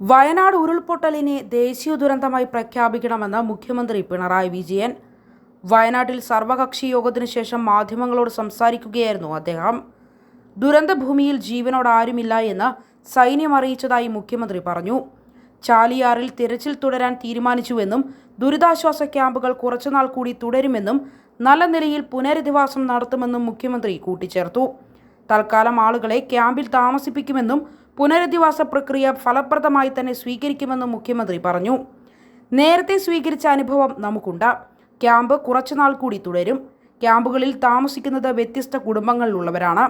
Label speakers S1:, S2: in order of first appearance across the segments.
S1: വയനാട് ഉരുൾപൊട്ടലിനെ ദേശീയ ദുരന്തമായി പ്രഖ്യാപിക്കണമെന്ന് മുഖ്യമന്ത്രി പിണറായി വിജയൻ. വയനാട്ടിൽ സർവകക്ഷി യോഗത്തിനു ശേഷം മാധ്യമങ്ങളോട് സംസാരിക്കുകയായിരുന്നു അദ്ദേഹം. ദുരന്തഭൂമിയിൽ ജീവനോട് ആരുമില്ല എന്ന് സൈന്യം അറിയിച്ചതായി മുഖ്യമന്ത്രി പറഞ്ഞു. ചാലിയാറിൽ തിരച്ചിൽ തുടരാൻ തീരുമാനിച്ചുവെന്നും ദുരിതാശ്വാസ ക്യാമ്പുകൾ കുറച്ചുനാൾ കൂടി തുടരുമെന്നും നല്ല നിലയിൽ പുനരധിവാസം നടത്തുമെന്നും മുഖ്യമന്ത്രി കൂട്ടിച്ചേർത്തു. തൽക്കാലം ആളുകളെ ക്യാമ്പിൽ താമസിപ്പിക്കുമെന്നും പുനരധിവാസ പ്രക്രിയ ഫലപ്രദമായി തന്നെ സ്വീകരിക്കുമെന്നും മുഖ്യമന്ത്രി പറഞ്ഞു. നേരത്തെ സ്വീകരിച്ച അനുഭവം നമുക്കുണ്ട്. ക്യാമ്പ് കുറച്ചുനാൾ കൂടി തുടരും. ക്യാമ്പുകളിൽ താമസിക്കുന്നത് വ്യത്യസ്ത കുടുംബങ്ങളിലുള്ളവരാണ്.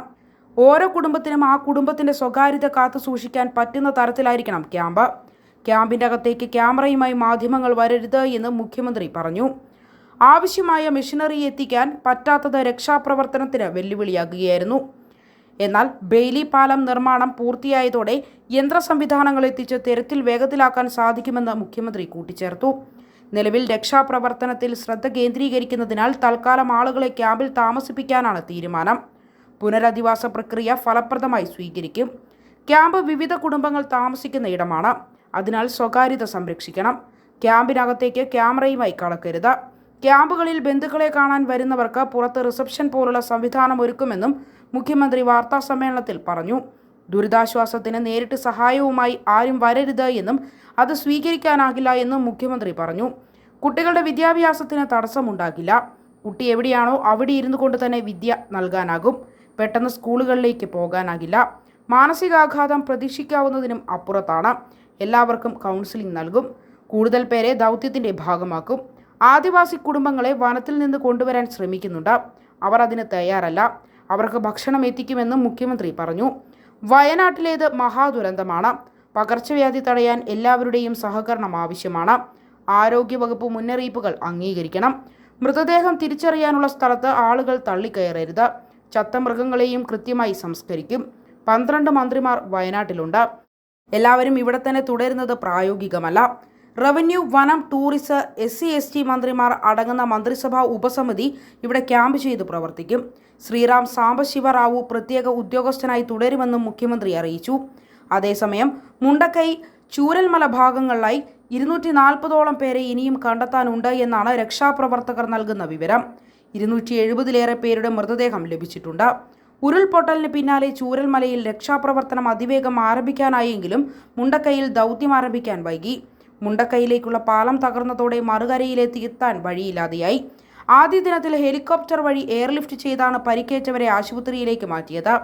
S1: ഓരോ കുടുംബത്തിനും ആ കുടുംബത്തിന്റെ സ്വകാര്യത കാത്തു സൂക്ഷിക്കാൻ പറ്റുന്ന തരത്തിലായിരിക്കണം ക്യാമ്പ്. ക്യാമ്പിന്റെ അകത്തേക്ക് ക്യാമറയുമായി മാധ്യമങ്ങൾ വരരുത് എന്ന് മുഖ്യമന്ത്രി പറഞ്ഞു. ആവശ്യമായ മെഷീനറി എത്തിക്കാൻ പറ്റാത്തത് രക്ഷാപ്രവർത്തനത്തിന് വെല്ലുവിളിയാകുകയായിരുന്നു. എന്നാൽ ബെയ്ലി പാലം നിർമ്മാണം പൂർത്തിയായതോടെ യന്ത്ര സംവിധാനങ്ങൾ എത്തിച്ച് തിരച്ചിൽ വേഗത്തിലാക്കാൻ സാധിക്കുമെന്ന് മുഖ്യമന്ത്രി കൂട്ടിച്ചേർത്തു. നിലവിൽ രക്ഷാപ്രവർത്തനത്തിൽ ശ്രദ്ധ കേന്ദ്രീകരിക്കുന്നതിനാൽ തൽക്കാലം ആളുകളെ ക്യാമ്പിൽ താമസിപ്പിക്കാനാണ് തീരുമാനം. പുനരധിവാസ പ്രക്രിയ ഫലപ്രദമായി സ്വീകരിക്കും. ക്യാമ്പ് വിവിധ കുടുംബങ്ങൾ താമസിക്കുന്ന ഇടമാണ്. അതിനാൽ സ്വകാര്യത സംരക്ഷിക്കണം. ക്യാമ്പിനകത്തേക്ക് ക്യാമറയുമായി കടക്കരുത്. ക്യാമ്പുകളിൽ ബന്ധുക്കളെ കാണാൻ വരുന്നവർക്ക് പുറത്ത് റിസപ്ഷൻ പോലുള്ള സംവിധാനം ഒരുക്കുമെന്നും മുഖ്യമന്ത്രി വാർത്താസമ്മേളനത്തിൽ പറഞ്ഞു. ദുരിതാശ്വാസത്തിന് നേരിട്ട് സഹായവുമായി ആരും വരരുത് എന്നും അത് സ്വീകരിക്കാനാകില്ല എന്നും മുഖ്യമന്ത്രി പറഞ്ഞു. കുട്ടികളുടെ വിദ്യാഭ്യാസത്തിന് തടസ്സമുണ്ടാകില്ല. കുട്ടി എവിടെയാണോ അവിടെ ഇരുന്നു കൊണ്ട് തന്നെ വിദ്യ നൽകാനാകും. പെട്ടെന്ന് സ്കൂളുകളിലേക്ക് പോകാനാകില്ല. മാനസികാഘാതം പ്രതീക്ഷിക്കാവുന്നതിനും അപ്പുറത്താണ്. എല്ലാവർക്കും കൗൺസിലിംഗ് നൽകും. കൂടുതൽ പേരെ ദൗത്യത്തിന്റെ ഭാഗമാക്കും. ആദിവാസി കുടുംബങ്ങളെ വനത്തിൽ നിന്ന് കൊണ്ടുവരാൻ ശ്രമിക്കുന്നുണ്ട്. അവർ അതിന് തയ്യാറല്ല. അവർക്ക് ഭക്ഷണം എത്തിക്കുമെന്നും മുഖ്യമന്ത്രി പറഞ്ഞു. വയനാട്ടിലേത് മഹാദുരന്തമാണ്. പകർച്ചവ്യാധി തടയാൻ എല്ലാവരുടെയും സഹകരണം ആവശ്യമാണ്. ആരോഗ്യവകുപ്പ് മുന്നറിയിപ്പുകൾ അംഗീകരിക്കണം. മൃതദേഹം തിരിച്ചറിയാനുള്ള സ്ഥലത്ത് ആളുകൾ തള്ളിക്കയറരുത്. ചത്ത മൃഗങ്ങളെയും കൃത്യമായി സംസ്കരിക്കും. 12 മന്ത്രിമാർ വയനാട്ടിലുണ്ട്. എല്ലാവരും ഇവിടെ തന്നെ തുടരുന്നത് പ്രായോഗികമല്ല. റവന്യൂ, വനം, ടൂറിസം, SC/ST മന്ത്രിമാർ അടങ്ങുന്ന മന്ത്രിസഭാ ഉപസമിതി ഇവിടെ ക്യാമ്പ് ചെയ്ത് പ്രവർത്തിക്കും. ശ്രീറാം സാംബശിവ റാവു പ്രത്യേക ഉദ്യോഗസ്ഥനായി തുടരുമെന്നും മുഖ്യമന്ത്രി അറിയിച്ചു. അതേസമയം മുണ്ടക്കൈ, ചൂരൽമല ഭാഗങ്ങളിലായി 240ഓളം പേരെ ഇനിയും കണ്ടെത്താനുണ്ട് എന്നാണ് രക്ഷാപ്രവർത്തകർ നൽകുന്ന വിവരം. 270-ലേറെ പേരുടെ മൃതദേഹം ലഭിച്ചിട്ടുണ്ട്. ഉരുൾപൊട്ടലിന് പിന്നാലെ ചൂരൽമലയിൽ രക്ഷാപ്രവർത്തനം അതിവേഗം ആരംഭിക്കാനായെങ്കിലും മുണ്ടക്കൈയിൽ ദൗത്യം ആരംഭിക്കാൻ വൈകി. മുണ്ടക്കൈയിലേക്കുള്ള പാലം തകർന്നതോടെ മറുകരയിലെത്താൻ വഴിയില്ലാതെയായി. ആദ്യ ദിനത്തിൽ ഹെലികോപ്റ്റർ വഴി എയർലിഫ്റ്റ് ചെയ്താണ് പരിക്കേറ്റവരെ ആശുപത്രിയിലേക്ക് മാറ്റിയത്.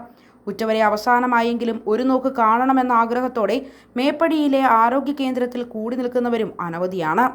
S1: ഉച്ചവരെ അവസാനമായെങ്കിലും ഒരു നോക്ക് കാണണമെന്ന ആഗ്രഹത്തോടെ മേപ്പടിയിലെ ആരോഗ്യ കേന്ദ്രത്തിൽ കൂടി നിൽക്കുന്നവരും അനവധിയാണ്.